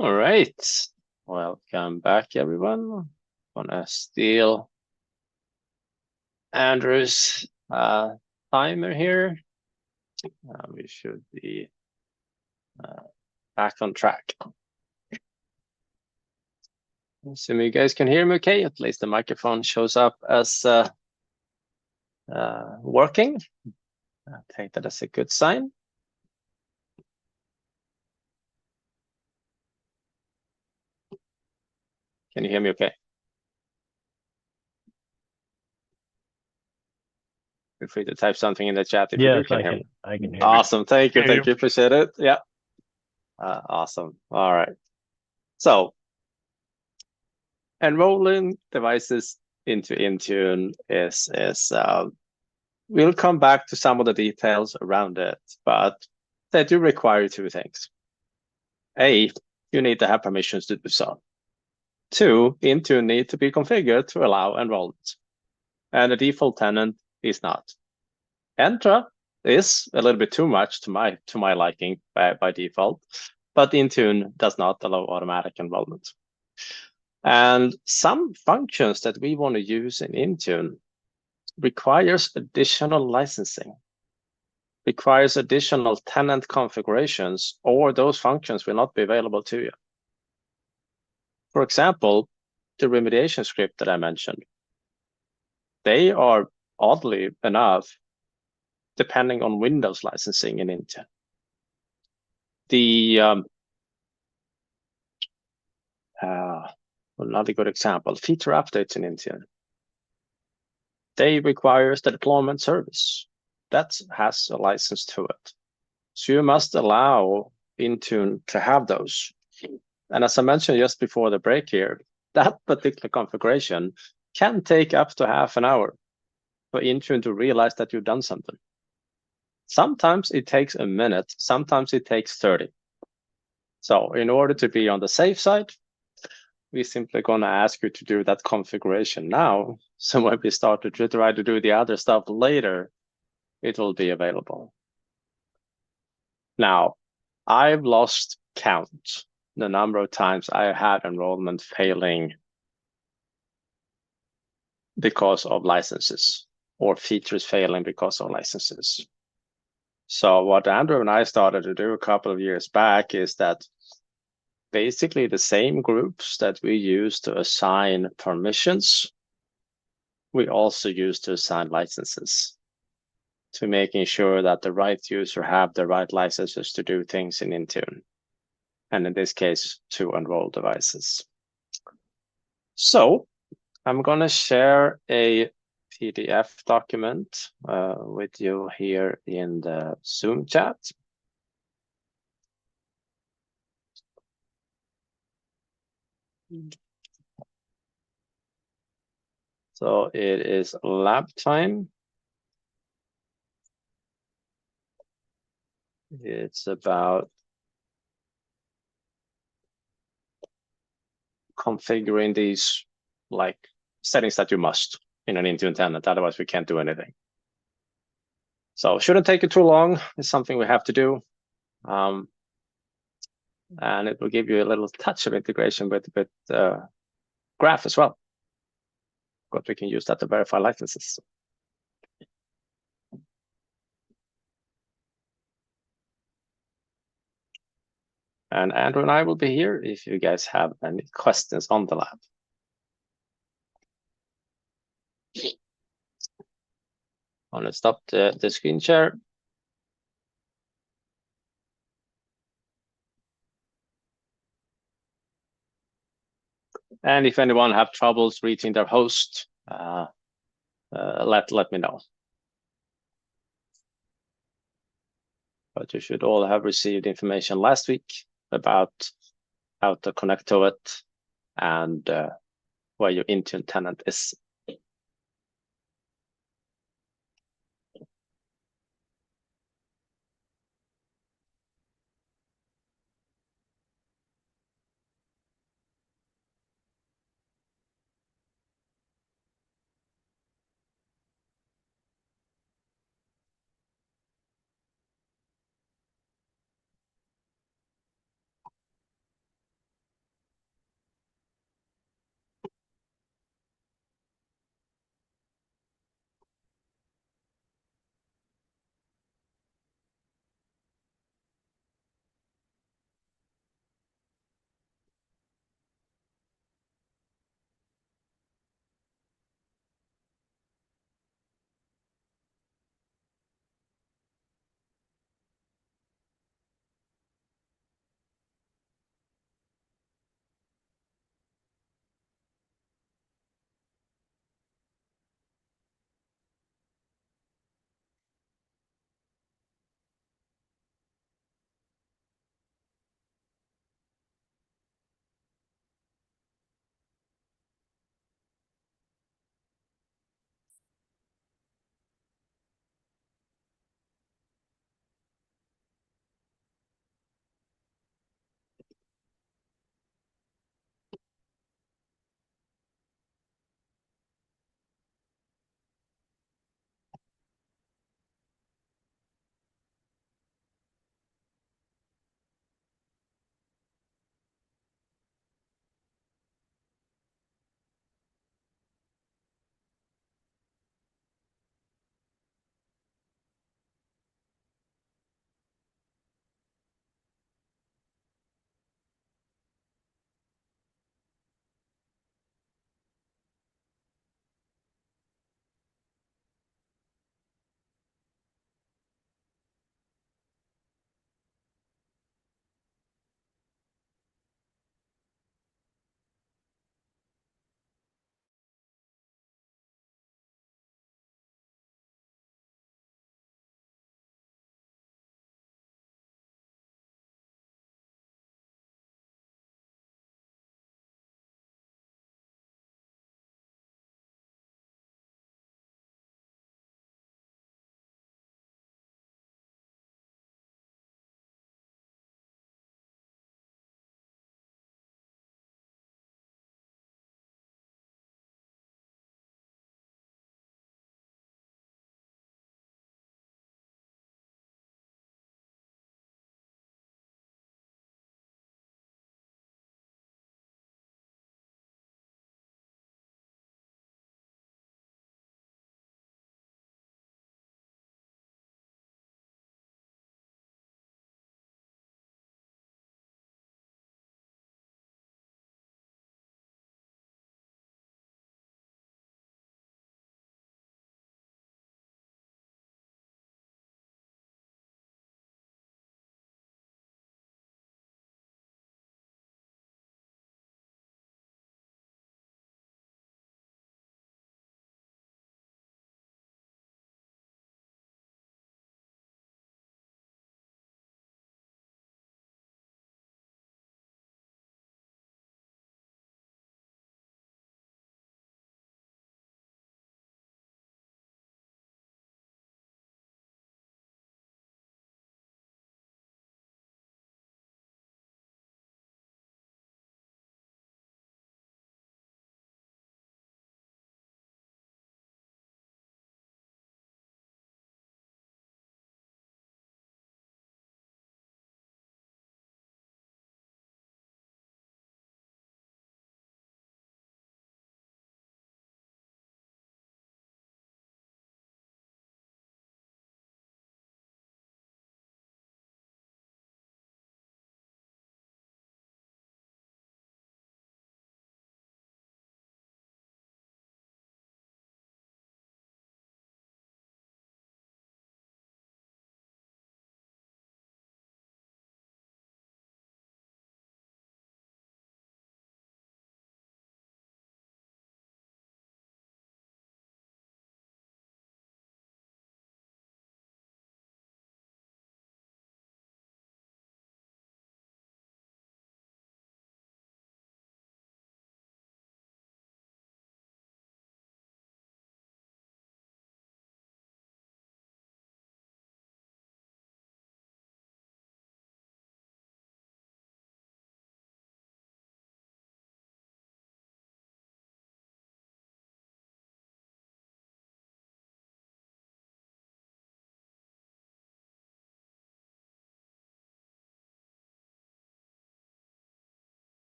All right, welcome back, everyone. Gonna steal Andrew's timer here. We should be back on track. Assuming you guys can hear me okay, at least the microphone shows up as working. I'll take that as a good sign. Can you hear me okay? Feel free to type something in the chat if you do can hear me. I can hear Awesome, thank you, Hear thank you, appreciate it. Yeah, awesome. All right, so enrolling devices into Intune is we'll come back to some of the details around it, but they do require two things. A, you need to have permissions to do so. Two, Intune need to be configured to allow enrollment, and the default tenant is not. Entra is a little bit too much to my liking by default, but Intune does not allow automatic enrollment. And some functions that we want to use in Intune requires additional licensing, requires additional tenant configurations, or those functions will not be available to you. For example, the remediation script that I mentioned, they are oddly enough depending on Windows licensing in Intune. The another good example, feature updates in Intune. They requires the deployment service that has a license to it. So you must allow Intune to have those. And as I mentioned just before the break here, that particular configuration can take up to half an hour for Intune to realize that you've done something. Sometimes it takes a minute, sometimes it takes 30. So in order to be on the safe side, we're simply going to ask you to do that configuration now. So when we start to try to do the other stuff later, it will be available. Now, I've lost count the number of times I had enrollment failing because of licenses or features failing because of licenses. So what Andrew and I started to do a couple of years back is that basically the same groups that we use to assign permissions, we also use to assign licenses, to making sure that the right user have the right licenses to do things in Intune, and in this case, to enroll devices. So I'm going to share a PDF document with you here in the Zoom chat. So it is lab time. It's about configuring these like settings that you must in an Intune tenant, otherwise we can't do anything. So it shouldn't take you too long. It's something we have to do. And it will give you a little touch of integration with Graph as well. But we can use that to verify licenses. And Andrew and I will be here if you guys have any questions on the lab. I'm gonna stop the screen share. And if anyone have troubles reaching their host, let me know. But you should all have received information last week about how to connect to it and where your Intune tenant is.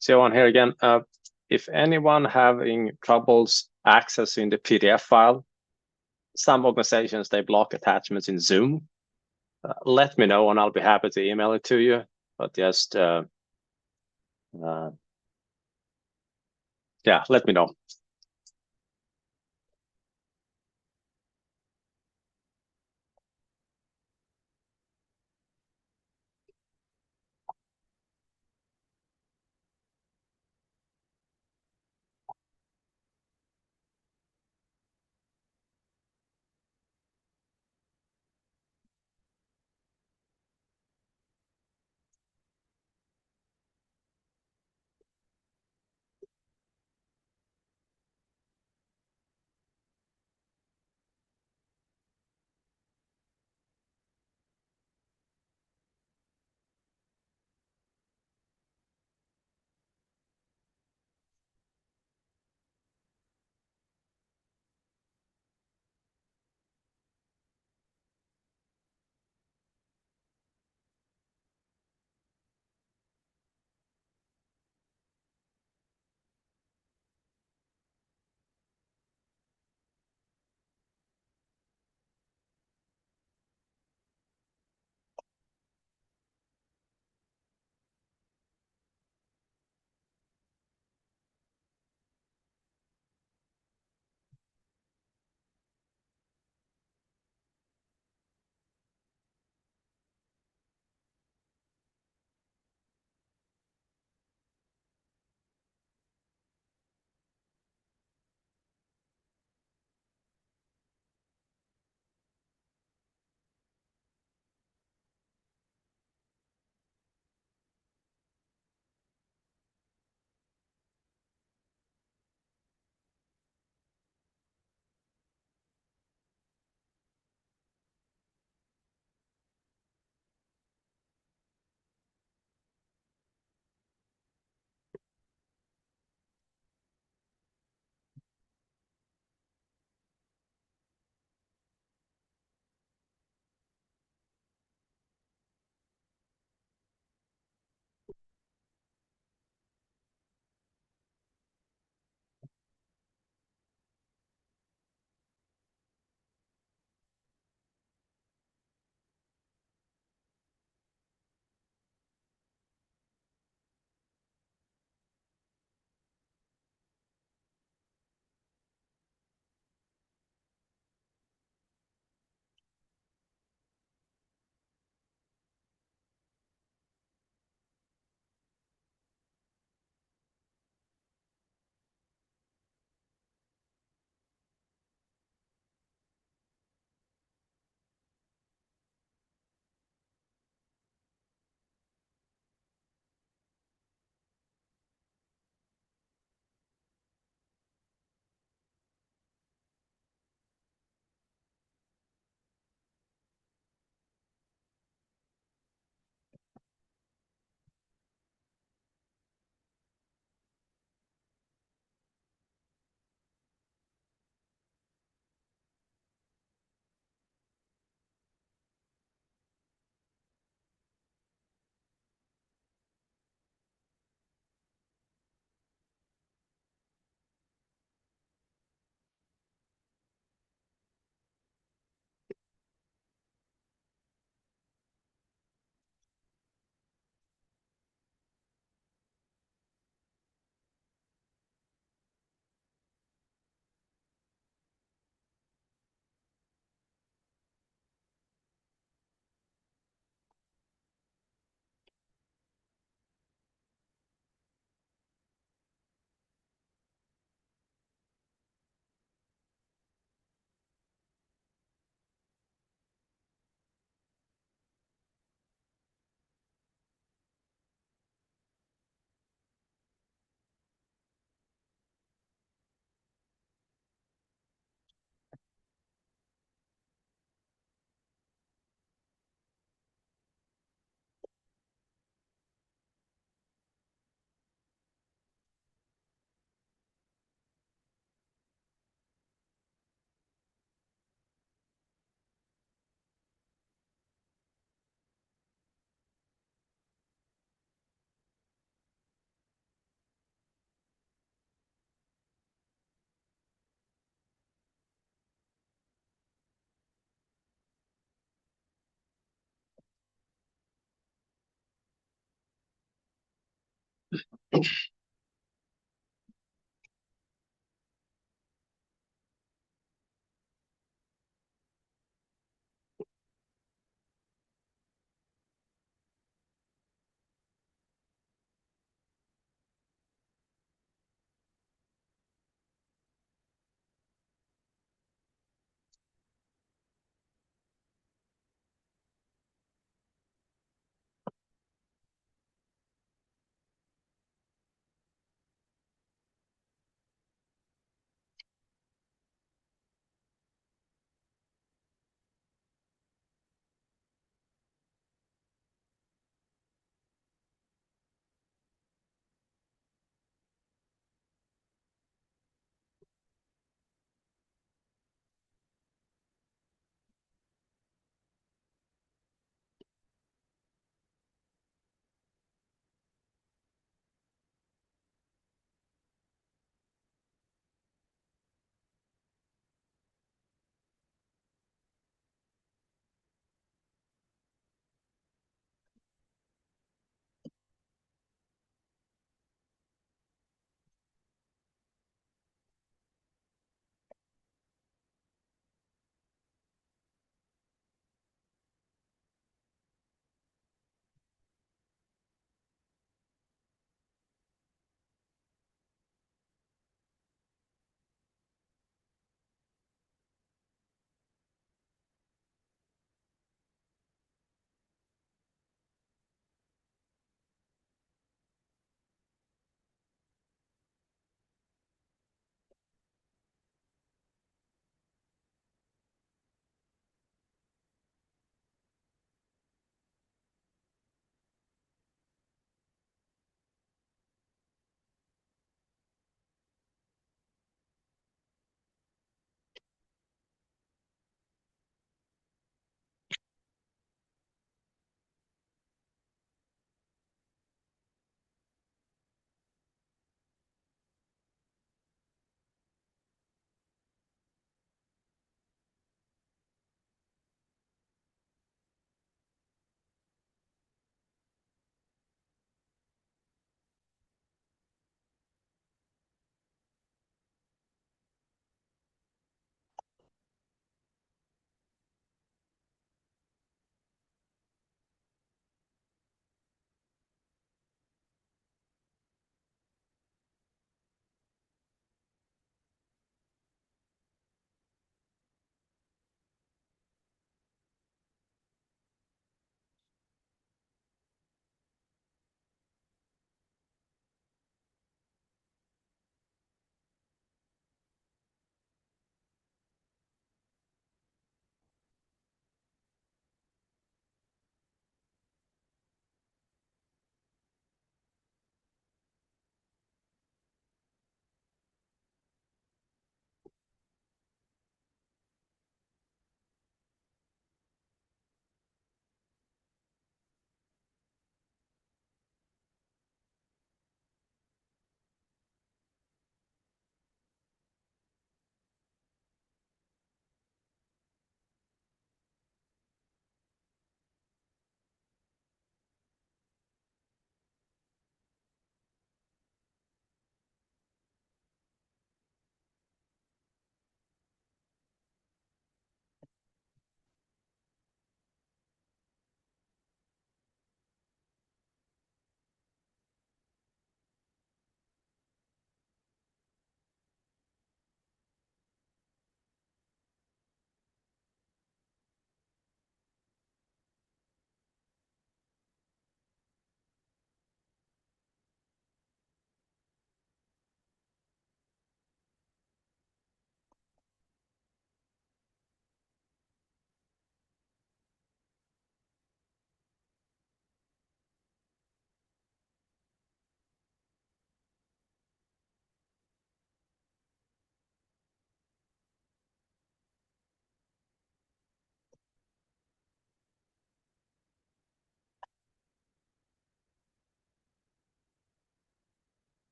So on here again, if anyone having troubles accessing the PDF file, some organizations, they block attachments in Zoom. Let me know and I'll be happy to email it to you. But just, yeah, let me know.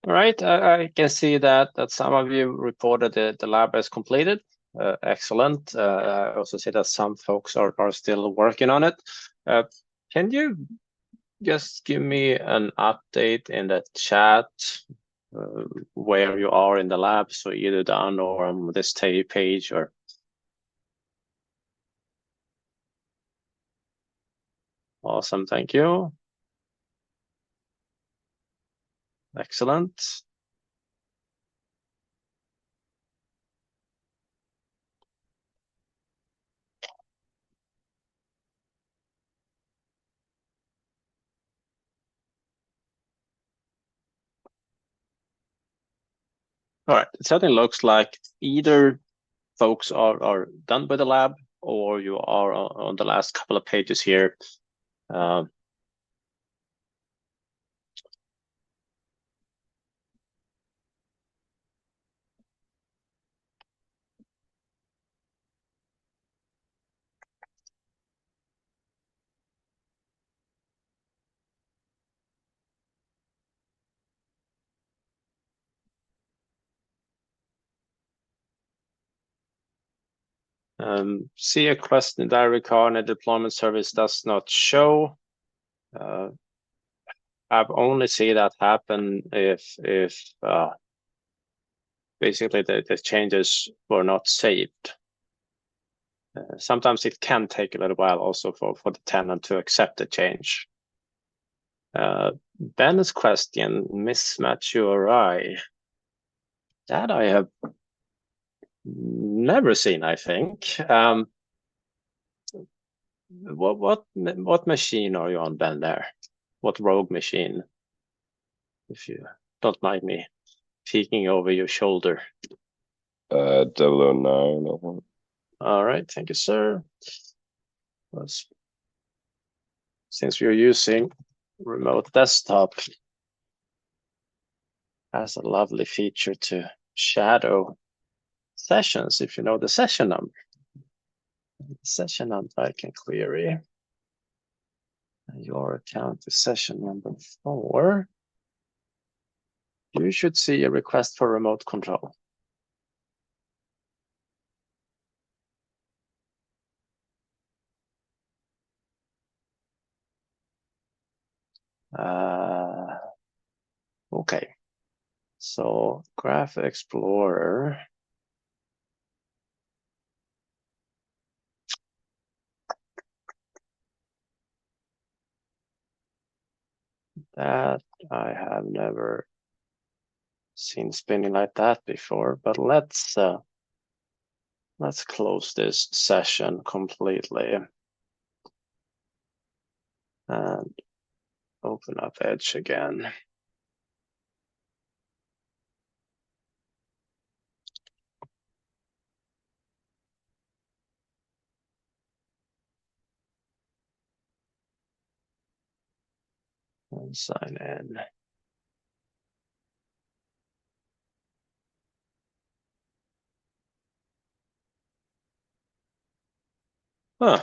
All right, I can see that some of you reported the lab is completed. Excellent. I also see that some folks are still working on it. Can you just give me an update in the chat where you are in the lab? So either done or on this page or. Awesome, thank you. Excellent. All right, it certainly looks like either folks are done with the lab or you are on the last couple of pages here. See a question diary card and a deployment service does not show. I've only seen that happen if basically the changes were not saved. Sometimes it can take a little while also for the tenant to accept the change. Ben's question, mismatch URI. That I have never seen, I think. What machine are you on, Ben, there? What rogue machine? If you don't mind me peeking over your shoulder. 009, I think. All right, thank you, sir. Since we're using remote desktop, has a lovely feature to shadow sessions if you know the session number. The session number I can query. Your account is session number 4. You should see a request for remote control. Okay, so Graph Explorer. That I have never seen spinning like that before, but let's close this session completely and open up Edge again. And sign in. Huh.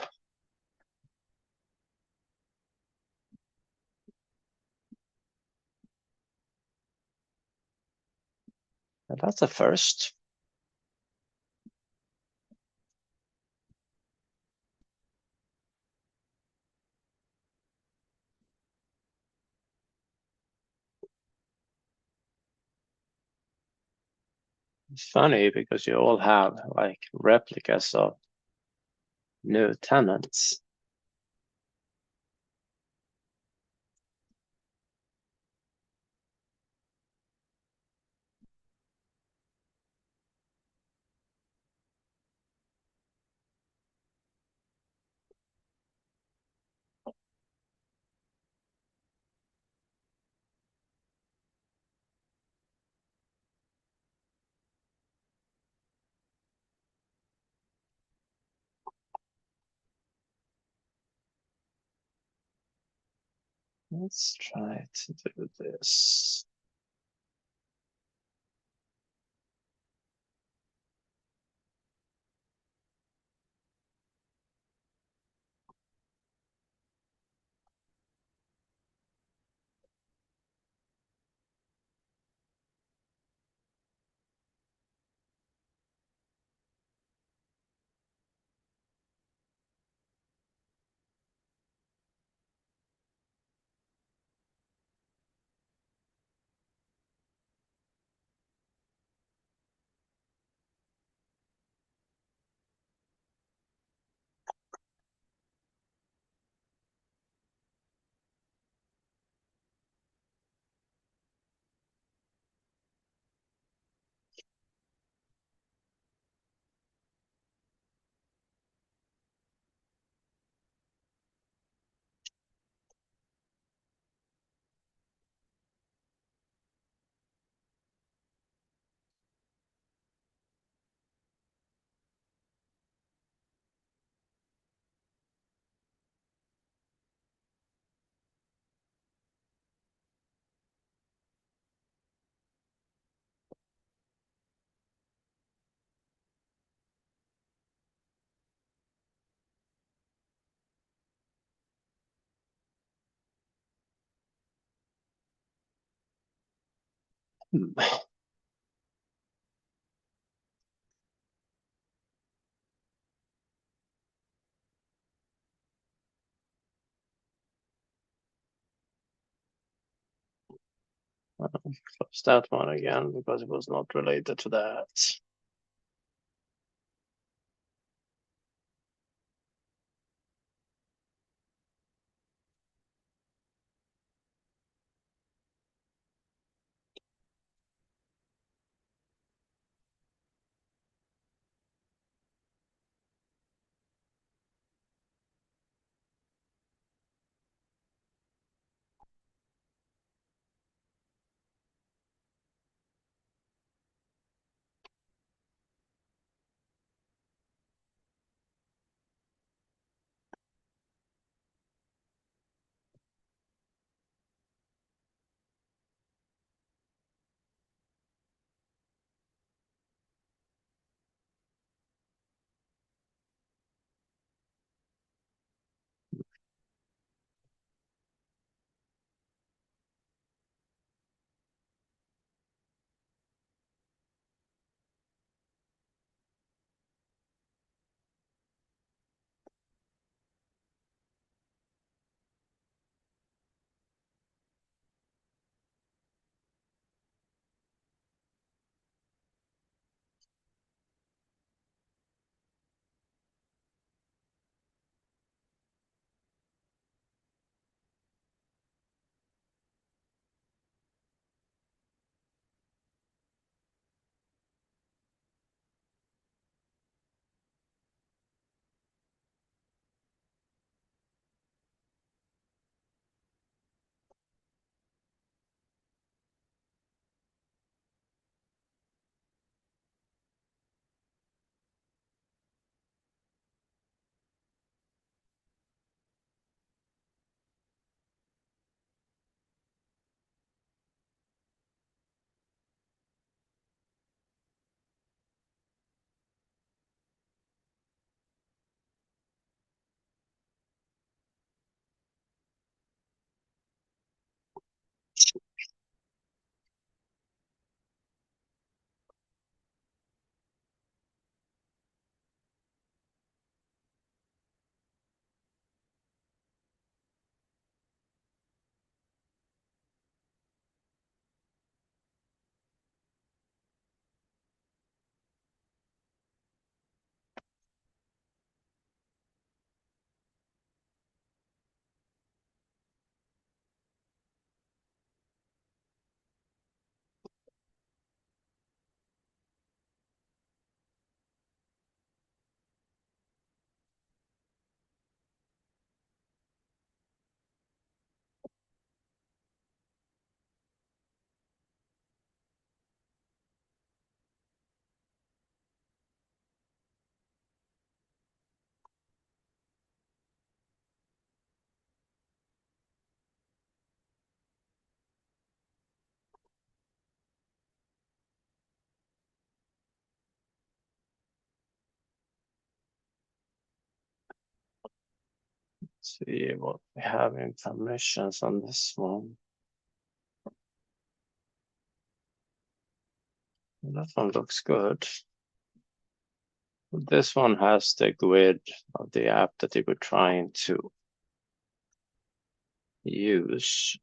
That's a first. It's funny because you all have like replicas of new tenants. Let's try to do this. Close that one again because it was not related to that. See what we have in permissions on this one. That one looks good. This one has the grid of the app that you were trying to use.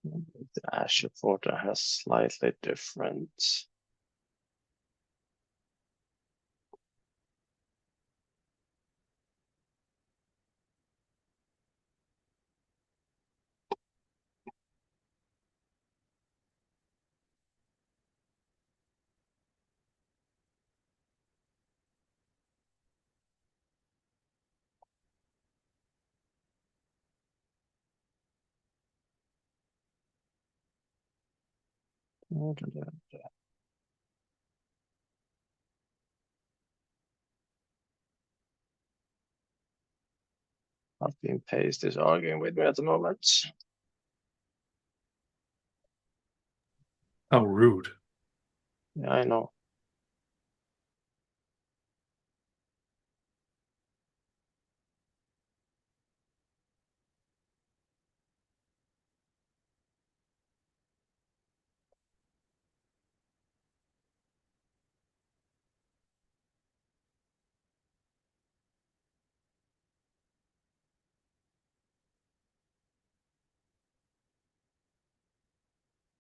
The Azure portal has slightly different. Copy and paste is arguing with me at the moment. How rude. Yeah, I know.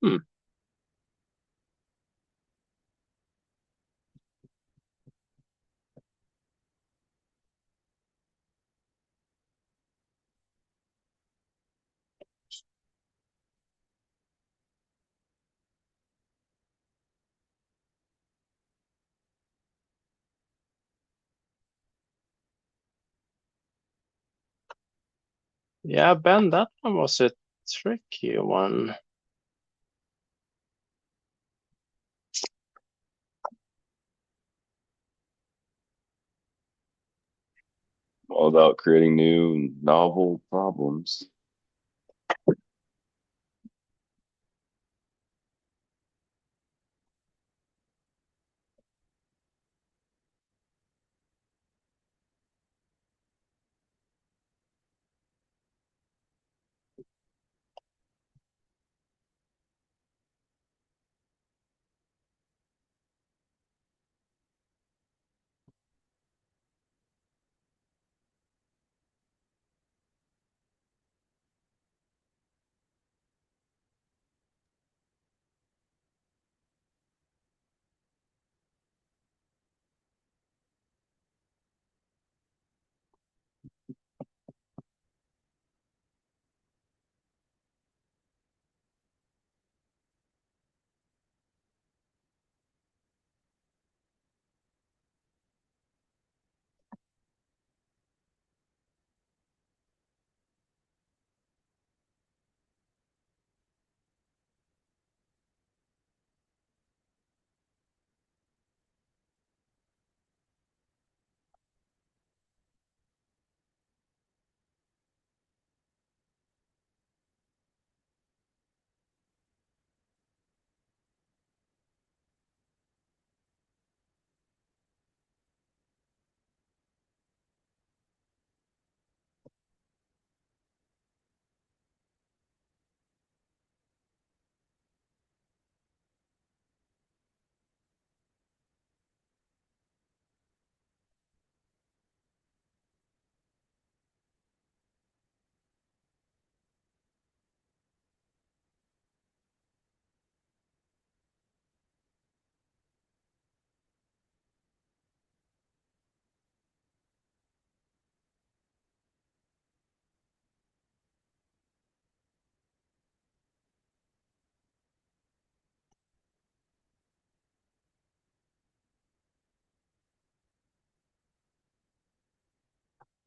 Hmm. Yeah, Ben, that one was a tricky one. All about creating new novel problems.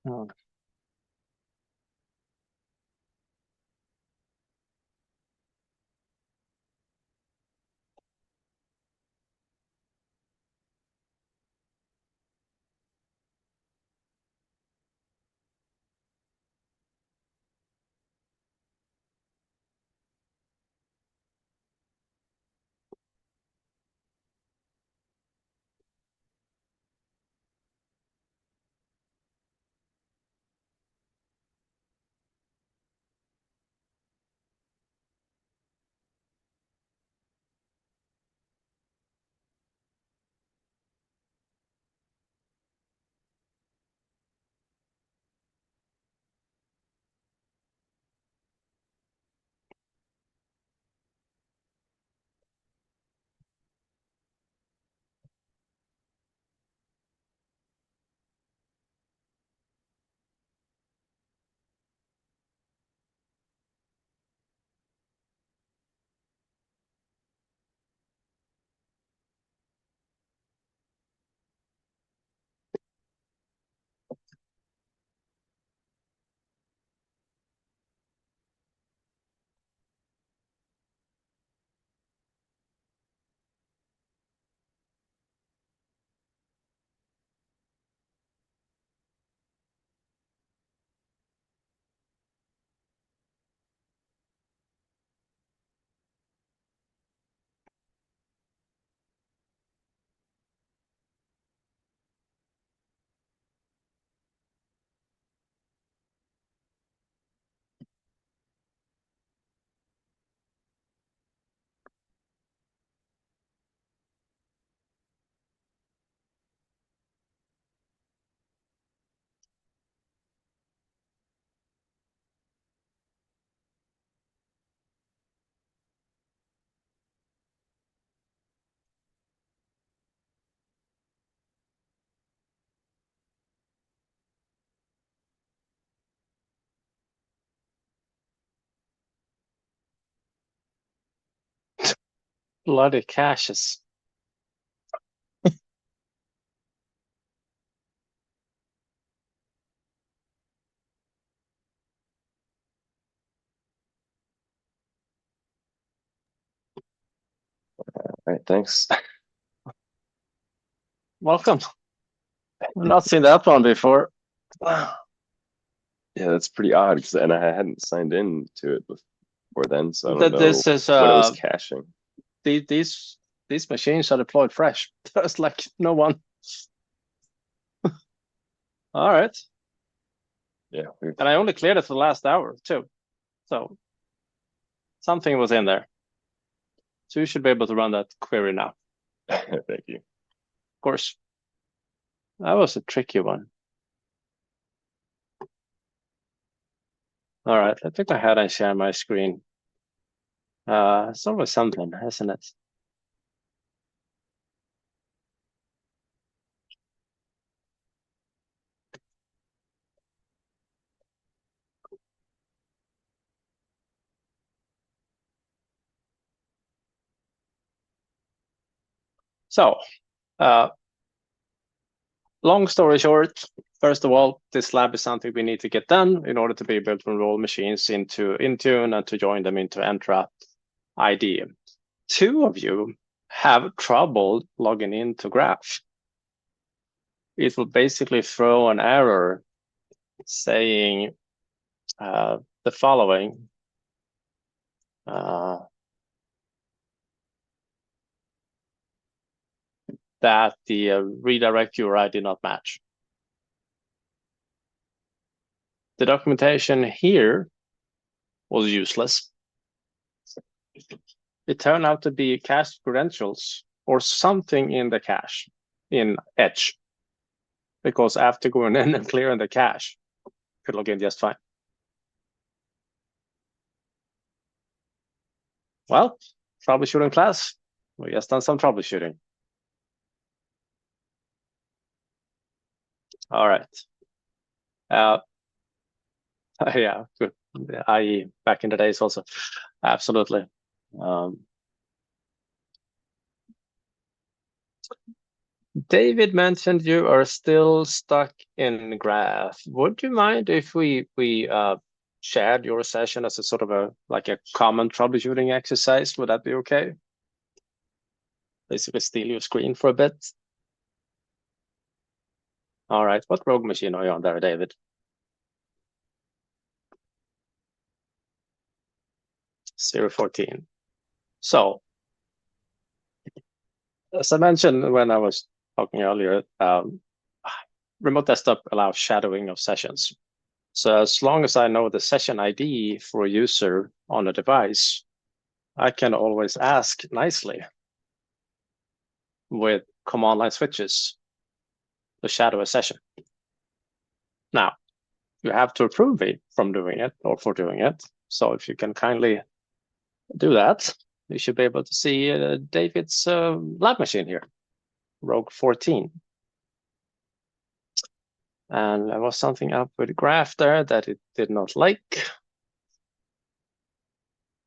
Oh. Bloody caches. All right, thanks. Welcome. I've not seen that one before. Yeah, that's pretty odd and I hadn't signed in to it before then, so I don't know This is what it was caching. These machines are deployed fresh. There's like no one. All right. Yeah, weird. And I only cleared it for the last hour too. So something was in there. So you should be able to run that query now. Thank you. Of course. That was a tricky one. All right, let me go ahead and share my screen. It's always something, isn't it? So, long story short, first of all, this lab is something we need to get done in order to be able to enroll machines into Intune and to join them into Entra ID. 2 of you have trouble logging into Graph. It will basically throw an error saying the following. That the redirect URI did not match. The documentation here was useless. It turned out to be cached credentials or something in the cache in Edge, because after going in and clearing the cache, could log in just fine. Well, troubleshooting class. We just done some troubleshooting. All right. Yeah, good. IE back in the days also. Absolutely. David mentioned you are still stuck in Graph. Would you mind if we shared your session as a sort of a common troubleshooting exercise? Would that be okay? Basically steal your screen for a bit. All right, what rogue machine are you on there, David? 014. So, as I mentioned when I was talking earlier, remote desktop allows shadowing of sessions. So as long as I know the session ID for a user on a device, I can always ask nicely with command line switches to shadow a session. Now, you have to approve me from doing it or for doing it. So if you can kindly do that, you should be able to see David's lab machine here, Rogue 14. And there was something up with Graph there that it did not like.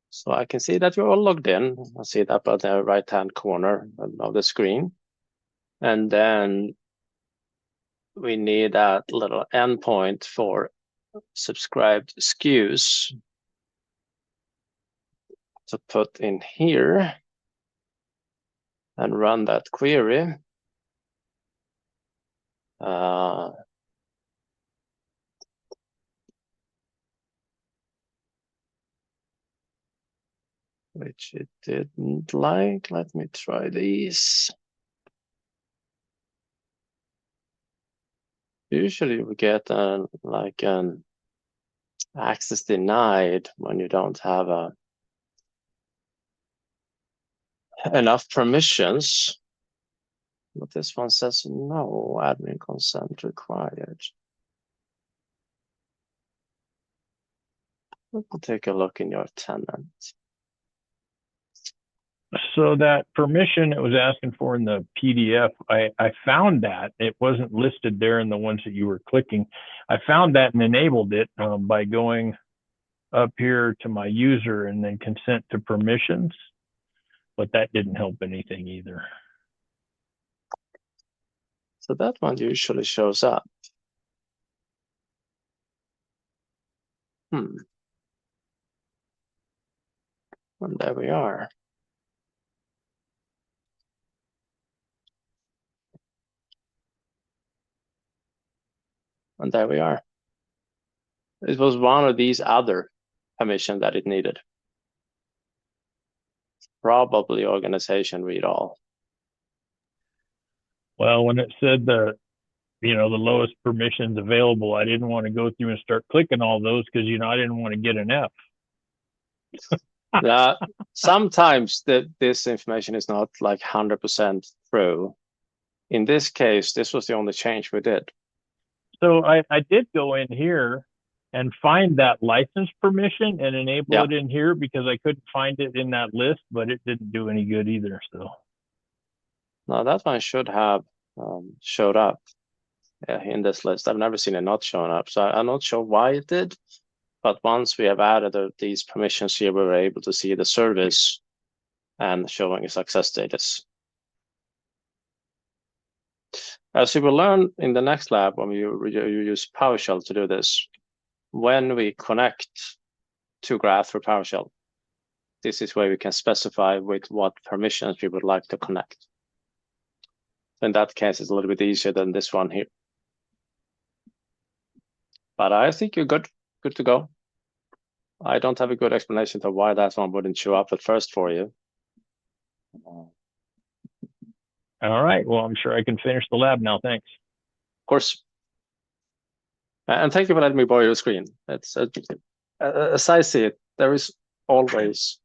So I can see that you're all logged in. I see that up at the right-hand corner of the screen. And then we need that little endpoint for subscribed SKUs to put in here and run that query. Which it didn't like. Let me try these. Usually we get an access denied when you don't have enough permissions. But this one says no admin consent required. Let me take a look in your tenant. So that permission it was asking for in the PDF, I found that. It wasn't listed there in the ones that you were clicking. I found that and enabled it by going up here to my user and then consent to permissions. but that didn't help anything either. So that one usually shows up. And there we are. And there we are. It was one of these other permissions that it needed. Probably organization read all. Well, when it said the lowest permissions available, I didn't want to go through and start clicking all those because, I didn't want to get an F. Sometimes this information is not like 100% true. In this case, this was the only change we did. So I did go in here and find that license permission and enable it in here because I couldn't find it in that list, but it didn't do any good either. So now that one should have showed up in this list. I've never seen it not showing up, so I'm not sure why it did. But once we have added these permissions here, we were able to see the service and showing a success status. As you will learn in the next lab, when you use PowerShell to do this, when we connect to Graph through PowerShell, this is where we can specify with what permissions we would like to connect. In that case, it's a little bit easier than this one here. But I think you're good to go. I don't have a good explanation to why that one wouldn't show up at first for you. All right. Well, I'm sure I can finish the lab now. Thanks. Of course. And thank you for letting me borrow your screen. It's as I see it, there is always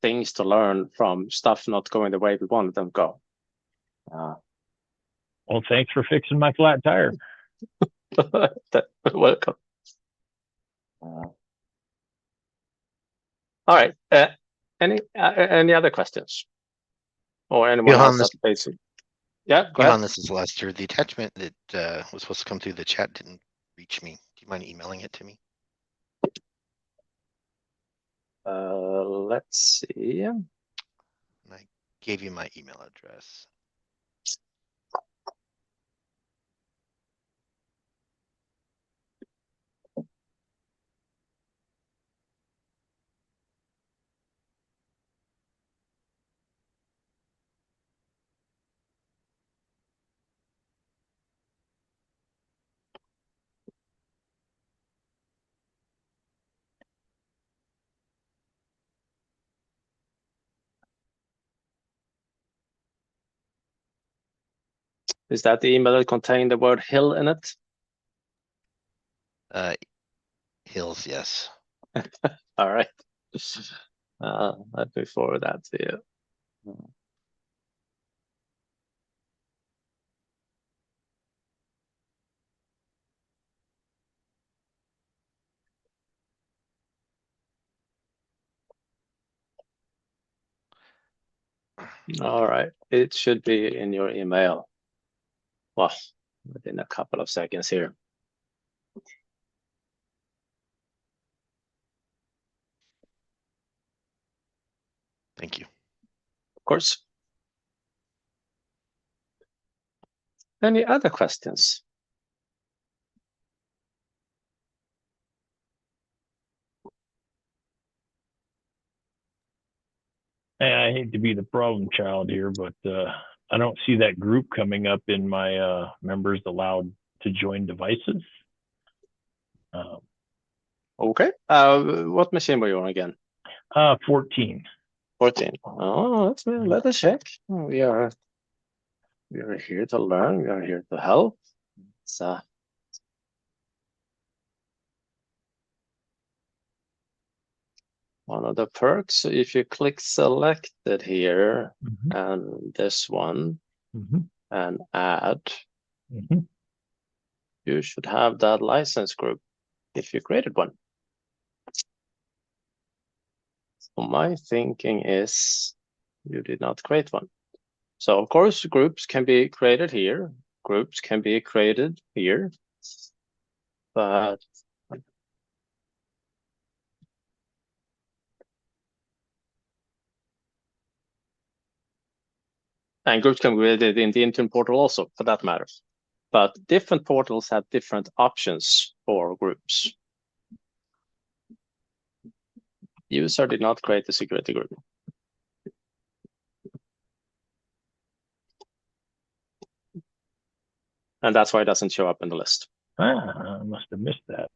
things to learn from stuff not going the way we wanted them to go. Well, thanks for fixing my flat tire. Welcome. All right. Any other questions? Or anyone else that's basic? Yeah, go ahead. This is Lester. The attachment that was supposed to come through the chat didn't reach me. Do you mind emailing it to me? Let's see. I gave you my email address. Is that the email that contained the word hill in it? Hills, yes. All right. Let me forward that to you. All right. It should be in your email. Well, within a couple of seconds here. Thank you. Of course. Any other questions? I hate to be the problem child here, but I don't see that group coming up in my members allowed to join devices. Okay. What machine were you on again? 14. 14. Oh, let us check. We are here to learn. We are here to help. It's one of the perks. So if you click selected here and this one and add, you should have that license group if you created one. So my thinking is you did not create one. So of course, groups can be created here. Groups can be created here. But And groups can be created in the Intune portal also, for that matter. But different portals have different options for groups. User did not create the security group. And that's why it doesn't show up in the list. I must have missed that.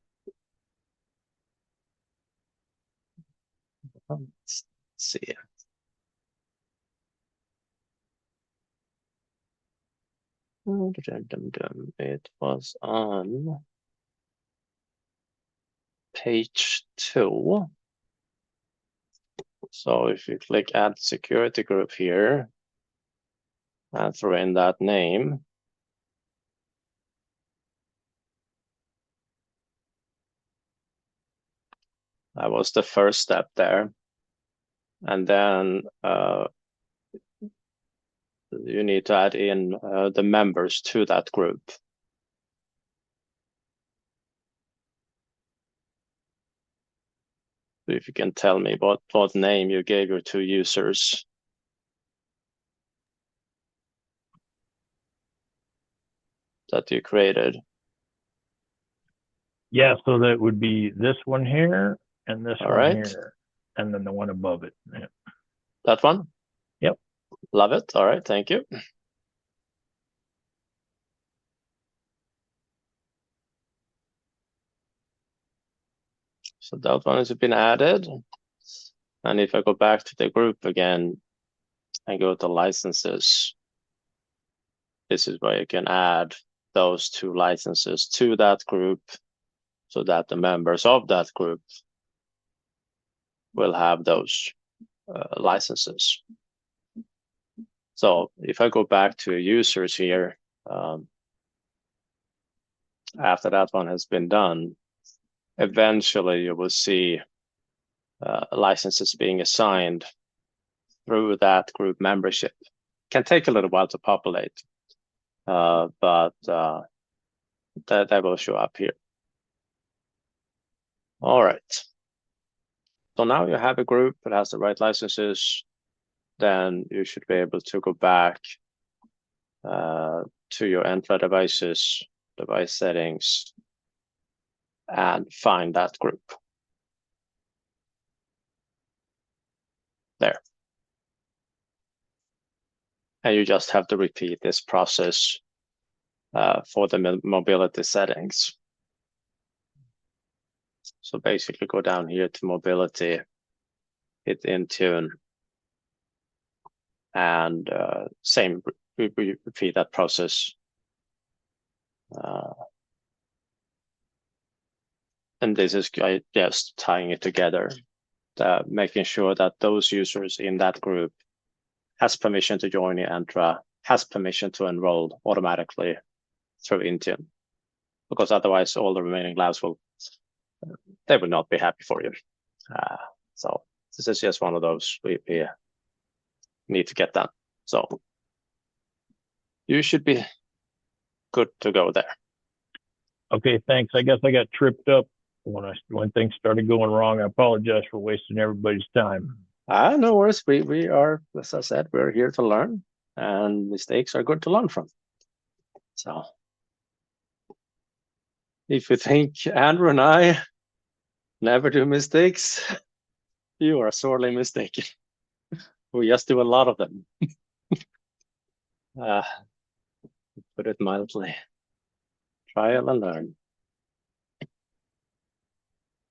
Let's see. It was on page 2. So if you click add security group here and throw in that name, that was the first step there. And then you need to add in the members to that group. If you can tell me what name you gave your 2 users. That you created. Yeah, so that would be this one here and this All one right. here, and then the one above it. Yeah. That one? Yep. Love it. All right, thank you. So that one has been added. And if I go back to the group again and go to licenses, this is where you can add those 2 licenses to that group so that the members of that group will have those licenses. So if I go back to users here, after that one has been done, eventually you will see licenses being assigned through that group membership. Can take a little while to populate, but that will show up here. All right. So now you have a group that has the right licenses. Then you should be able to go back to your Entra devices, device settings, and find that group. There. And you just have to repeat this process for the mobility settings. So basically go down here to mobility, hit Intune, and same, repeat that process. And this is just tying it together, making sure that those users in that group has permission to join the Entra, has permission to enroll automatically through Intune, because otherwise all the remaining labs will not be happy for you. So this is just one of those we need to get done. So you should be good to go there. Okay, thanks. I guess I got tripped up when things started going wrong. I apologize for wasting everybody's time. No worries. We are, as I said, we're here to learn, and mistakes are good to learn from. So if you think Andrew and I never do mistakes, you are sorely mistaken. We just do a lot of them. Put it mildly. Trial and learn.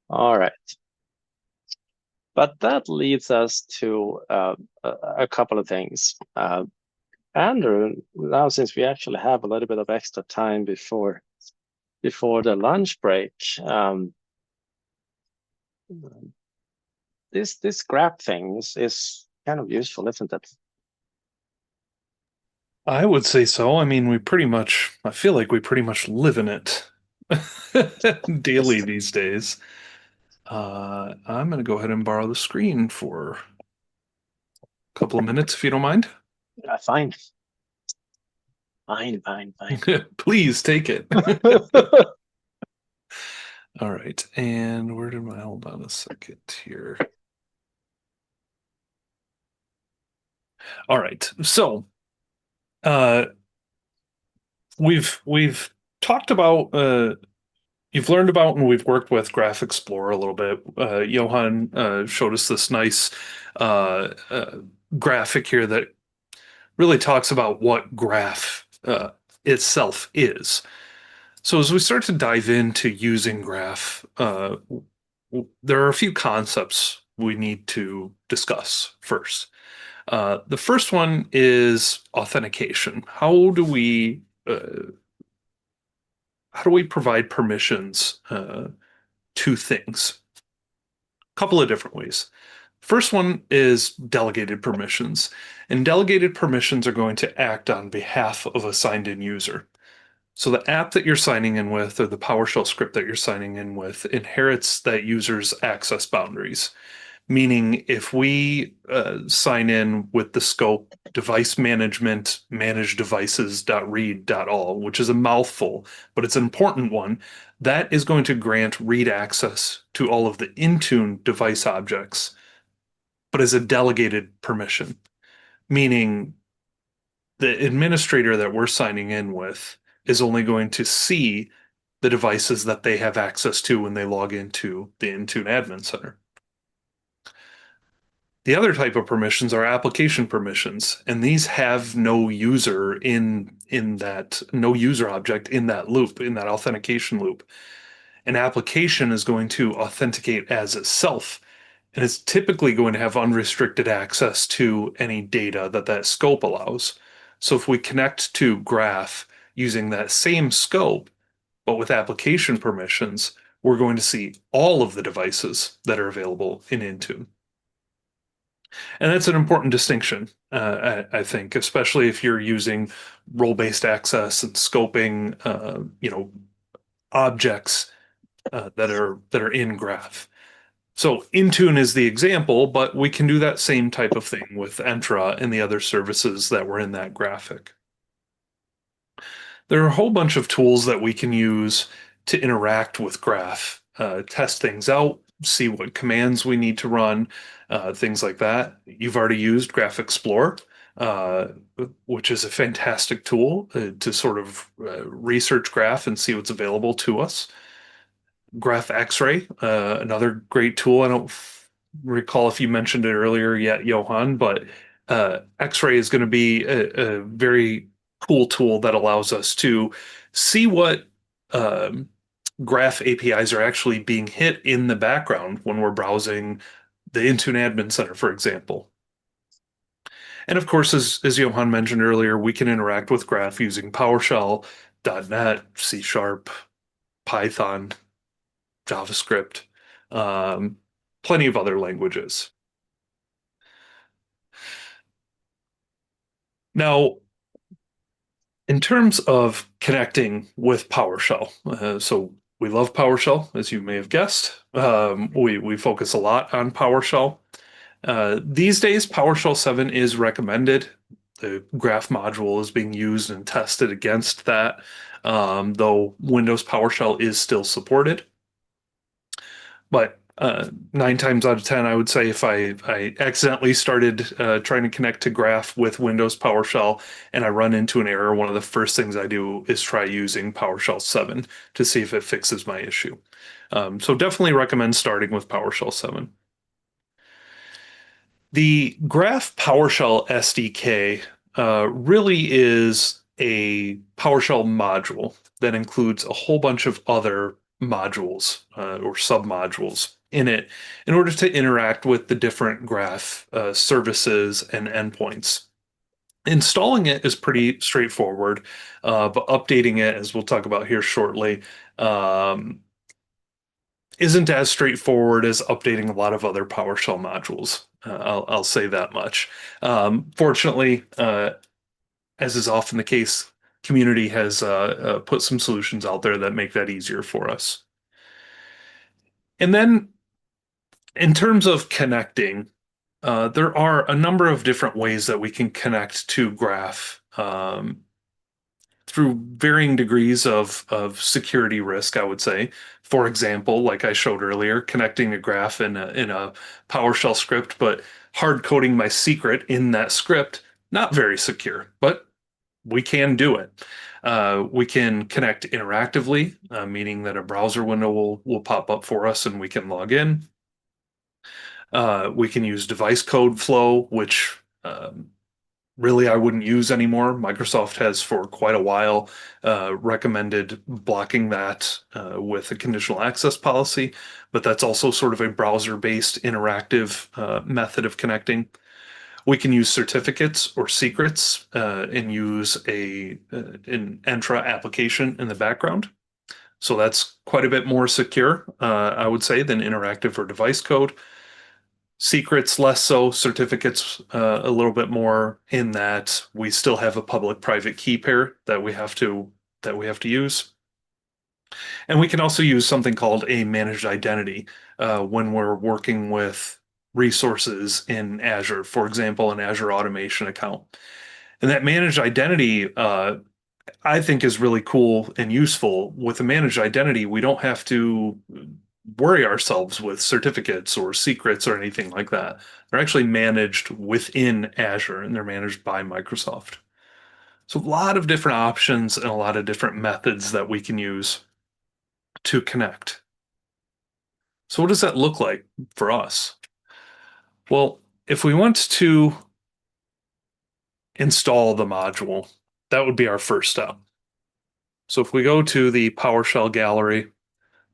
All right. But that leads us to a couple of things. Andrew, now since we actually have a little bit of extra time before the lunch break, this graph thing is kind of useful, isn't it? I would say so. I mean, I feel like we pretty much live in it daily these days. I'm going to go ahead and borrow the screen for a couple of minutes, if you don't mind. Fine. Please take it. All right. And where did hold on a second here. All right. So Uh, we've talked about you've learned about and we've worked with Graph Explorer a little bit. Johan showed us this nice graphic here that really talks about what Graph itself is. So as we start to dive into using Graph, there are a few concepts we need to discuss first. The first one is authentication. How do we provide permissions to things? A couple of different ways. First one is delegated permissions, and delegated permissions are going to act on behalf of a signed in user. So the app that you're signing in with or the PowerShell script that you're signing in with inherits that user's access boundaries. Meaning if we sign in with the scope device management manage devices.read.all, which is a mouthful, but it's an important one, that is going to grant read access to all of the Intune device objects, but as a delegated permission, meaning the administrator that we're signing in with is only going to see the devices that they have access to when they log into the Intune Admin Center. The other type of permissions are application permissions, and these have no user in that no user object in that loop, in that authentication loop. An application is going to authenticate as itself, and it's typically going to have unrestricted access to any data that that scope allows. So if we connect to Graph using that same scope, but with application permissions, we're going to see all of the devices that are available in Intune. And that's an important distinction, I think, especially if you're using role-based access and scoping, objects that are in Graph. So Intune is the example, but we can do that same type of thing with Entra and the other services that were in that graphic. There are a whole bunch of tools that we can use to interact with Graph, test things out, see what commands we need to run, things like that. You've already used Graph Explorer, which is a fantastic tool to sort of research Graph and see what's available to us. Graph X-Ray, another great tool. I don't recall if you mentioned it earlier yet, Johan, but X-Ray is going to be a very cool tool that allows us to see what Graph APIs are actually being hit in the background when we're browsing the Intune Admin Center, for example. And of course, as Johan mentioned earlier, we can interact with Graph using PowerShell, .NET, C#, Python, JavaScript, plenty of other languages. Now, in terms of connecting with PowerShell, so we love PowerShell, as you may have guessed. We focus a lot on PowerShell. These days, PowerShell 7 is recommended. The Graph module is being used and tested against that, though Windows PowerShell is still supported. But 9 times out of 10, I would say if I accidentally started trying to connect to Graph with Windows PowerShell and I run into an error, one of the first things I do is try using PowerShell 7 to see if it fixes my issue. So definitely recommend starting with PowerShell 7. The Graph PowerShell SDK really is a PowerShell module that includes a whole bunch of other modules or submodules in it in order to interact with the different Graph services and endpoints. Installing it is pretty straightforward, but updating it, as we'll talk about here shortly, isn't as straightforward as updating a lot of other PowerShell modules. I'll say that much. Fortunately, as is often the case, community has put some solutions out there that make that easier for us. And then in terms of connecting, there are a number of different ways that we can connect to Graph through varying degrees of security risk, I would say. For example, like I showed earlier, connecting a Graph in a PowerShell script, but hard coding my secret in that script, not very secure, but we can do it. We can connect interactively, meaning that a browser window will pop up for us and we can log in. We can use device code flow, which really I wouldn't use anymore. Microsoft has for quite a while recommended blocking that with a conditional access policy, but that's also sort of a browser-based interactive method of connecting. We can use certificates or secrets and use an Entra application in the background. So that's quite a bit more secure, I would say, than interactive or device code. Secrets less so, certificates a little bit more, in that we still have a public-private key pair that we have to use. And we can also use something called a managed identity when we're working with resources in Azure, for example, an Azure automation account. And that managed identity, I think, is really cool and useful. With a managed identity, we don't have to worry ourselves with certificates or secrets or anything like that. They're actually managed within Azure and they're managed by Microsoft. So a lot of different options and a lot of different methods that we can use to connect. So what does that look like for us? Well, if we want to install the module, that would be our first step. So if we go to the PowerShell gallery,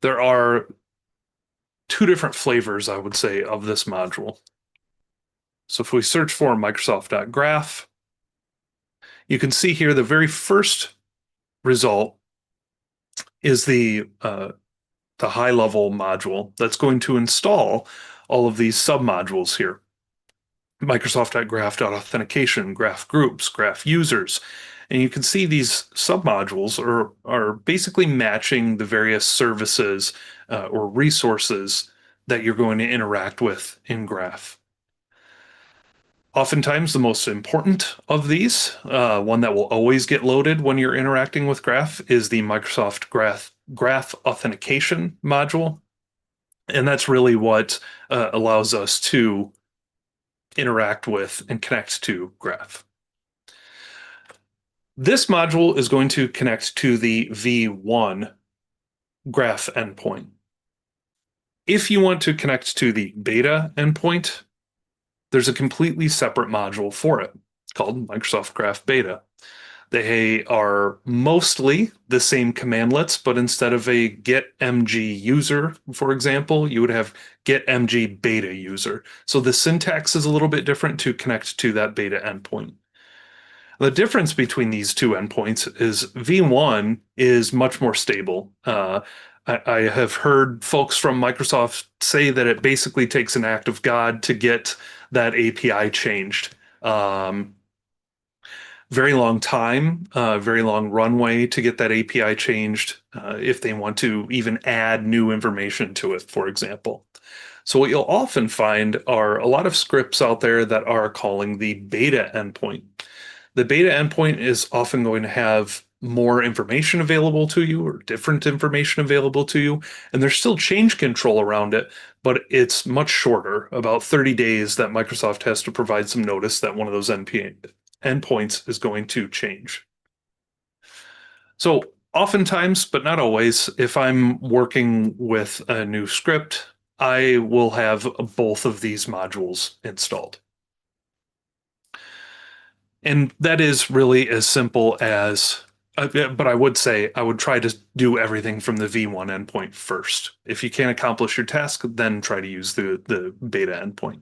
there are two different flavors, I would say, of this module. So if we search for Microsoft.graph, you can see here the very first result is the high-level module that's going to install all of these submodules here. Microsoft.graph.authentication, graph groups, graph users. And you can see these submodules are basically matching the various services or resources that you're going to interact with in Graph. Oftentimes, the most important of these, one that will always get loaded when you're interacting with Graph, is the Microsoft Graph Authentication module. And that's really what allows us to interact with and connect to Graph. This module is going to connect to the V1 Graph endpoint. If you want to connect to the beta endpoint, there's a completely separate module for it. It's called Microsoft Graph Beta. They are mostly the same cmdlets, but instead of a get mg user, for example, you would have get mg beta user. So the syntax is a little bit different to connect to that beta endpoint. The difference between these two endpoints is V1 is much more stable. I have heard folks from Microsoft say that it basically takes an act of God to get that API changed. Very long time, very long runway to get that API changed if they want to even add new information to it, for example. So what you'll often find are a lot of scripts out there that are calling the beta endpoint. The beta endpoint is often going to have more information available to you or different information available to you, and there's still change control around it, but it's much shorter, about 30 days that Microsoft has to provide some notice that one of those endpoints is going to change. So oftentimes, but not always, if I'm working with a new script, I will have both of these modules installed. And that is really as simple as, but I would say I would try to do everything from the V1 endpoint first. If you can't accomplish your task, then try to use the beta endpoint.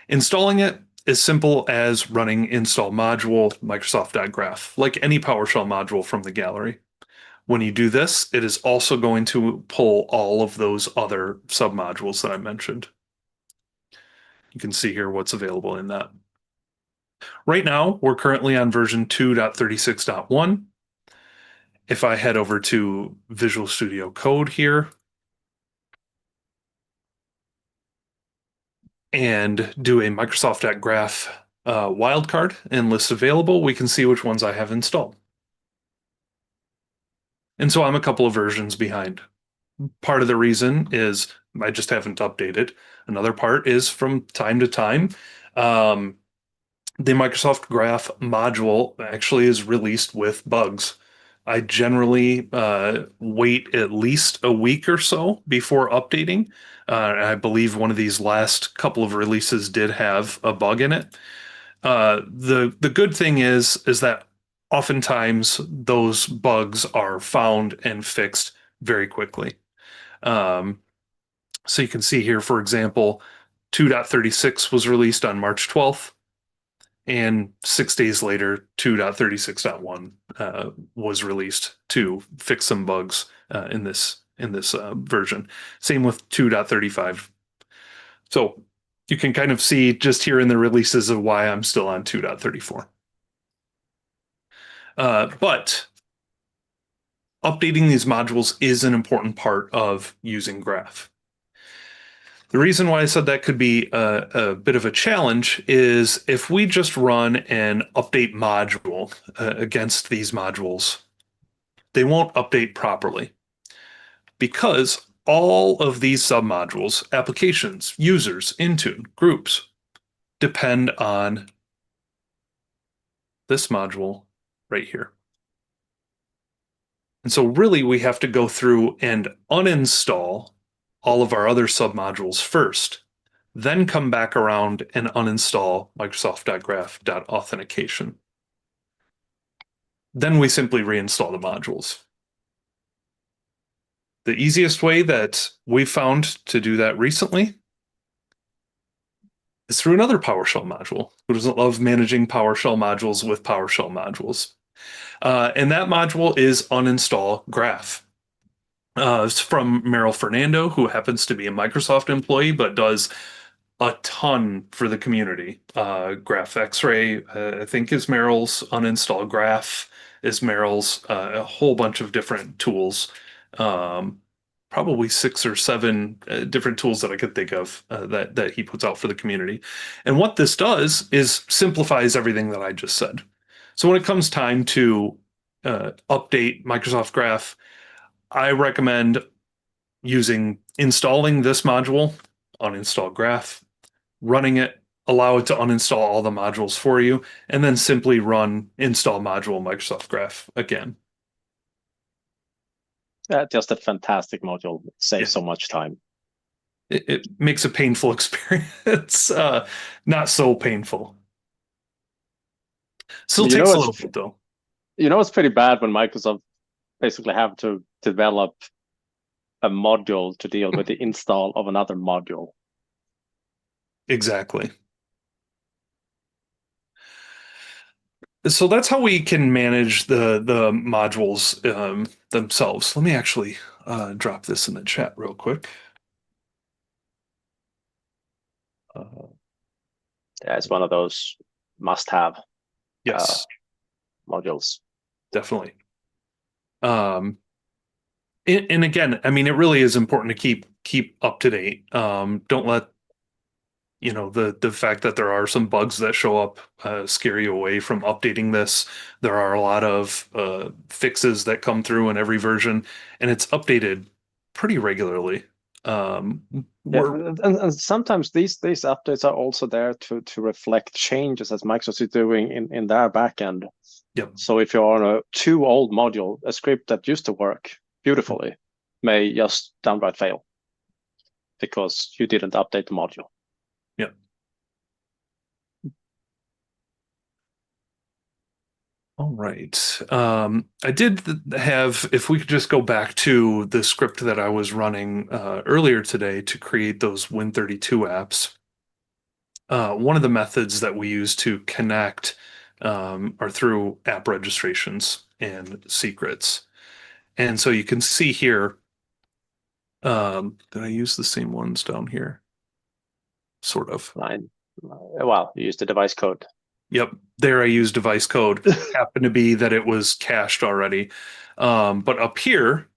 Installing it is simple as running install module Microsoft.graph, like any PowerShell module from the gallery. When you do this, it is also going to pull all of those other submodules that I mentioned. You can see here what's available in that. Right now, we're currently on version 2.36.1. If I head over to Visual Studio Code here and do a Microsoft.graph wildcard and list available, we can see which ones I have installed. And so I'm a couple of versions behind. Part of the reason is I just haven't updated. Another part is from time to time, the Microsoft Graph module actually is released with bugs. I generally wait at least a week or so before updating. I believe one of these last couple of releases did have a bug in it. The good thing is that oftentimes those bugs are found and fixed very quickly. So you can see here, for example, 2.36 was released on March 12th. And 6 days later, 2.36.1 was released to fix some bugs in this version. Same with 2.35. So you can kind of see just here in the releases of why I'm still on 2.34. But updating these modules is an important part of using Graph. The reason why I said that could be a bit of a challenge is if we just run an update module against these modules, they won't update properly because all of these submodules, applications, users, Intune, groups, depend on this module right here. And so really we have to go through and uninstall all of our other submodules first, then come back around and uninstall Microsoft.graph.authentication. Then we simply reinstall the modules. The easiest way that we found to do that recently is through another PowerShell module. Who doesn't love managing PowerShell modules with PowerShell modules? And that module is uninstall Graph. It's from Meryl Fernando, who happens to be a Microsoft employee, but does a ton for the community. Graph X-Ray, I think, is Meryl's. Uninstall Graph is Meryl's. A whole bunch of different tools. Probably 6 or 7 different tools that I could think of that he puts out for the community. And what this does is simplifies everything that I just said. So when it comes time to update Microsoft Graph, I recommend installing this module, uninstall Graph, running it, allow it to uninstall all the modules for you, and then simply run install module Microsoft Graph again. Just a fantastic module. It saves Yeah. so much time. It makes a painful experience not so painful. Still takes a little bit though. It's pretty bad when Microsoft basically have to develop a module to deal with the install of another module. Exactly. So that's how we can manage the modules themselves. Let me actually drop this in the chat real quick. Yeah, it's one of those must-have Yes, modules. definitely. And again, I mean, it really is important to keep up to date. Don't let the fact that there are some bugs that show up scare you away from updating this. There are a lot of fixes that come through in every version, and it's updated pretty regularly. And sometimes these updates are also there to reflect changes that Microsoft is doing in their backend. Yep. So if you're on a too old module, a script that used to work beautifully may just downright fail because you didn't update the module. Yep. All right. I did have, if we could just go back to the script that I was running earlier today to create those Win32 apps. One of the methods that we use to connect are through app registrations and secrets. And so you can see here, did I use the same ones down here? Sort of. Well, you use the device code. Yep, there I used device code. Happened to be that it was cached already. But up here,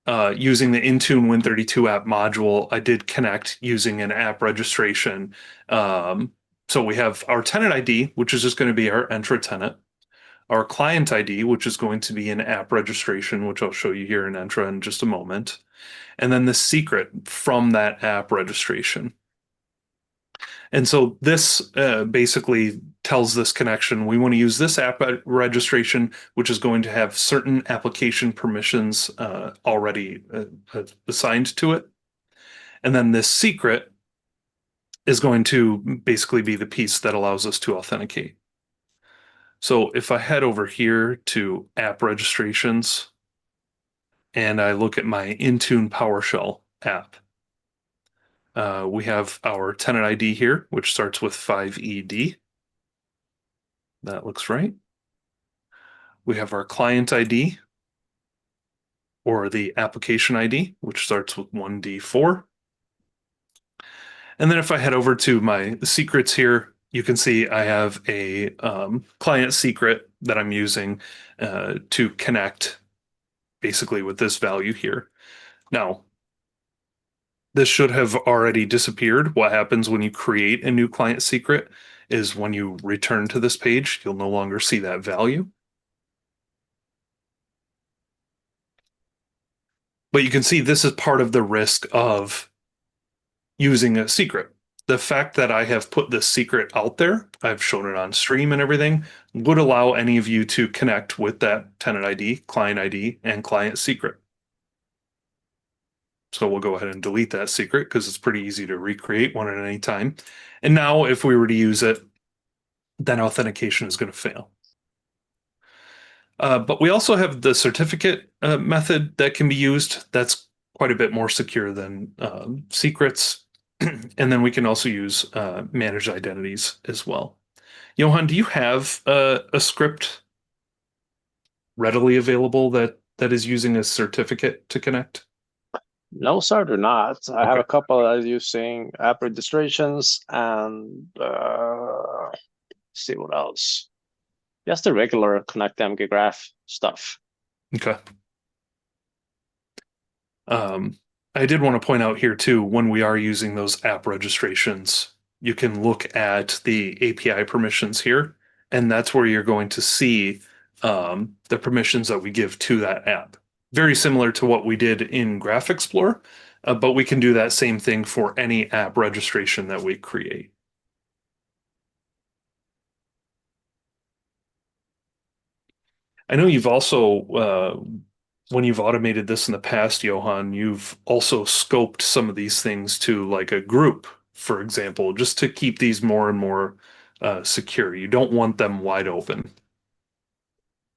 using the Intune Win32 app module, I did connect using an app registration. So we have our tenant ID, which is just going to be our Entra tenant, our client ID, which is going to be an app registration, which I'll show you here in Entra in just a moment, and then the secret from that app registration. And so this basically tells this connection, we want to use this app registration, which is going to have certain application permissions already assigned to it. And then this secret is going to basically be the piece that allows us to authenticate. So if I head over here to app registrations and I look at my Intune PowerShell app, we have our tenant ID here, which starts with 5ED. That looks right. We have our client ID or the application ID, which starts with 1D4. And then if I head over to my secrets here, you can see I have a client secret that I'm using to connect basically with this value here. Now, this should have already disappeared. What happens when you create a new client secret is when you return to this page, you'll no longer see that value. But you can see this is part of the risk of using a secret. The fact that I have put this secret out there, I've shown it on stream and everything, would allow any of you to connect with that tenant ID, client ID, and client secret. So we'll go ahead and delete that secret because it's pretty easy to recreate one at any time. And now if we were to use it, then authentication is going to fail. But we also have the certificate method that can be used. That's quite a bit more secure than secrets. And then we can also use managed identities as well. Johan, do you have a script readily available that is using a certificate to connect? No, sir, do not. I have Okay. a couple that are using app registrations and see what else. Just the regular connect MG graph stuff. Okay. I did want to point out here too, when we are using those app registrations, you can look at the API permissions here, and that's where you're going to see the permissions that we give to that app. Very similar to what we did in Graph Explorer, but we can do that same thing for any app registration that we create. I know you've also, when you've automated this in the past, Johan, you've also scoped some of these things to like a group, for example, just to keep these more and more secure. You don't want them wide open.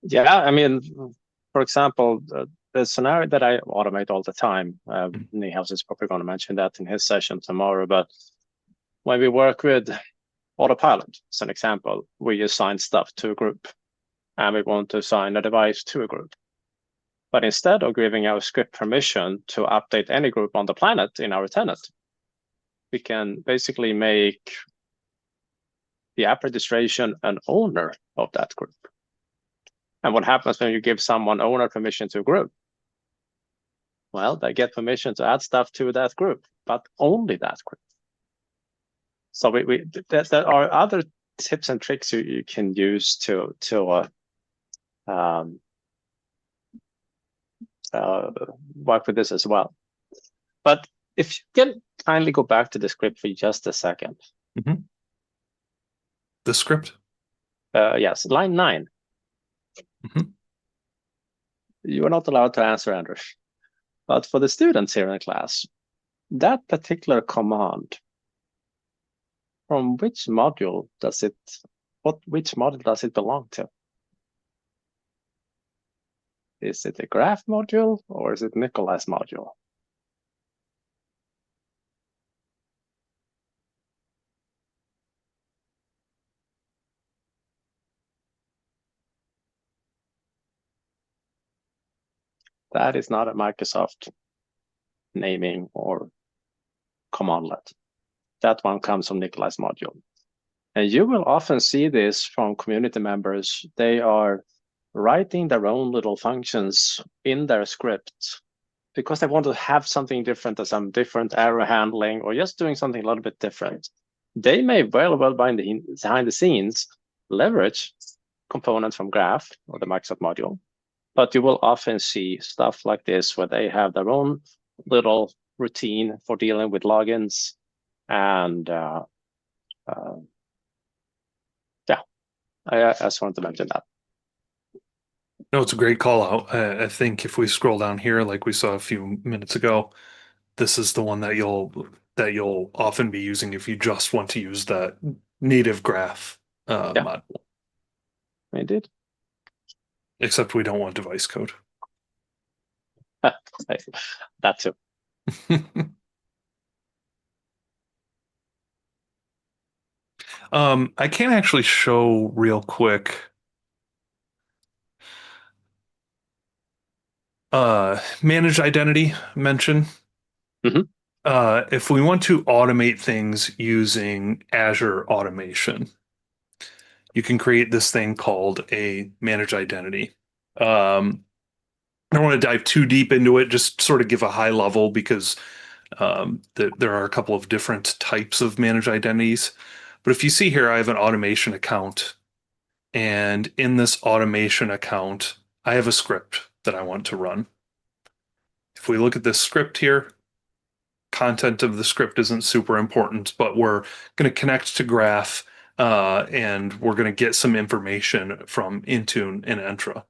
Yeah, I mean, for example, the scenario that I automate all the time, Niehaus is probably going to mention that in his session tomorrow, but when we work with Autopilot, as an example, we assign stuff to a group and we want to assign a device to a group. But instead of giving our script permission to update any group on the planet in our tenant, we can basically make the app registration an owner of that group. And what happens when you give someone owner permission to a group? Well, they get permission to add stuff to that group, but only that group. So there are other tips and tricks you can use to work with this as well. But if you can kindly go back to the script for just a second. Mm-hmm. The script? Yes, line 9. Mm-hmm. You are not allowed to answer, Andrew. But for the students here in the class, that particular command, from which module does it, which module does it belong to? Is it a graph module or is it Nikolai's module? That is not a Microsoft naming or commandlet. That one comes from Nikolai's module. And you will often see this from community members. They are writing their own little functions in their script because they want to have something different, or some different error handling, or just doing something a little bit different. They may well behind the scenes leverage components from Graph or the Microsoft module, but you will often see stuff like this where they have their own little routine for dealing with logins and Yeah, I just wanted to mention that. No, it's a great call out. I think if we scroll down here, like we saw a few minutes ago, this is the one that you'll often be using if you just want to use that native graph Yeah. module. Indeed. Except we don't want device code. That too. I can actually show real quick. Managed identity mention. Mhm. If we want to automate things using Azure automation, you can create this thing called a managed identity. I don't want to dive too deep into it, just sort of give a high level because there are a couple of different types of managed identities. But if you see here, I have an automation account. And in this automation account, I have a script that I want to run. If we look at this script here, content of the script isn't super important, but we're going to connect to Graph and we're going to get some information from Intune and Entra.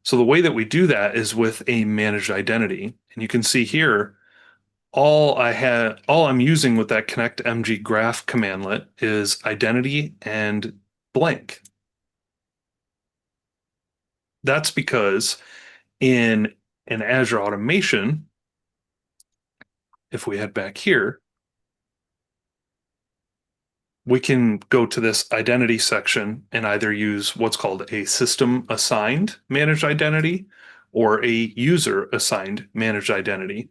So the way that we do that is with a managed identity. And you can see here, all I'm using with that connect mg graph commandlet is identity and blank. That's because in an Azure automation, if we head back here, we can go to this identity section and either use what's called a system assigned managed identity or a user assigned managed identity.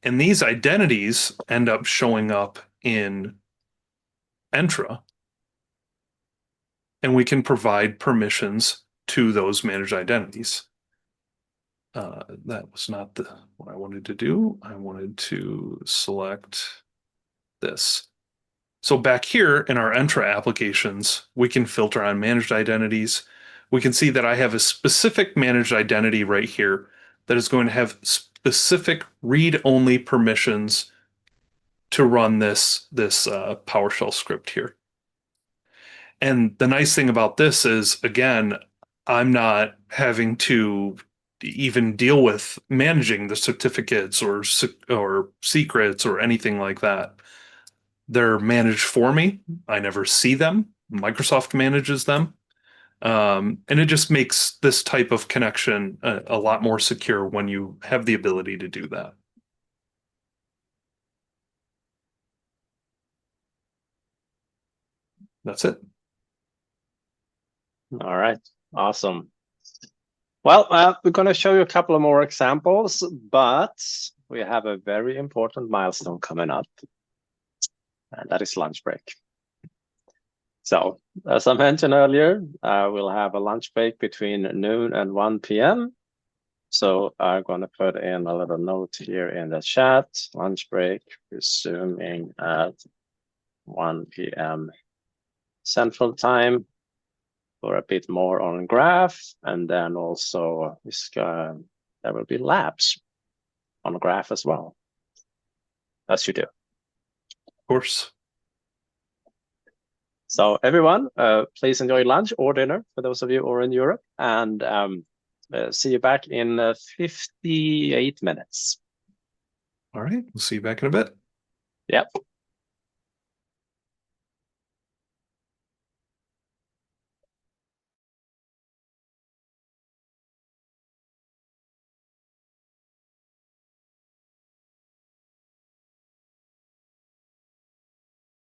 And these identities end up showing up in Entra, and we can provide permissions to those managed identities. That was not what I wanted to do. I wanted to select this. So back here in our Entra applications, we can filter on managed identities. We can see that I have a specific managed identity right here that is going to have specific read-only permissions to run this PowerShell script here. And the nice thing about this is, again, I'm not having to even deal with managing the certificates or secrets or anything like that. They're managed for me. I never see them. Microsoft manages them. And it just makes this type of connection a lot more secure when you have the ability to do that. That's it. All right. Awesome. Well, we're going to show you a couple of more examples, but we have a very important milestone coming up, and that is lunch break. So, as I mentioned earlier, we'll have a lunch break between noon and 1 p.m. So I'm going to put in a little note here in the chat, lunch break resuming at 1 p.m. Central Time for a bit more on Graph. And then also there will be labs on Graph as well, as you do. Of course. So everyone, please enjoy lunch or dinner for those of you who are in Europe. And see you back in 58 minutes. All right. We'll see you back in a bit. Yep.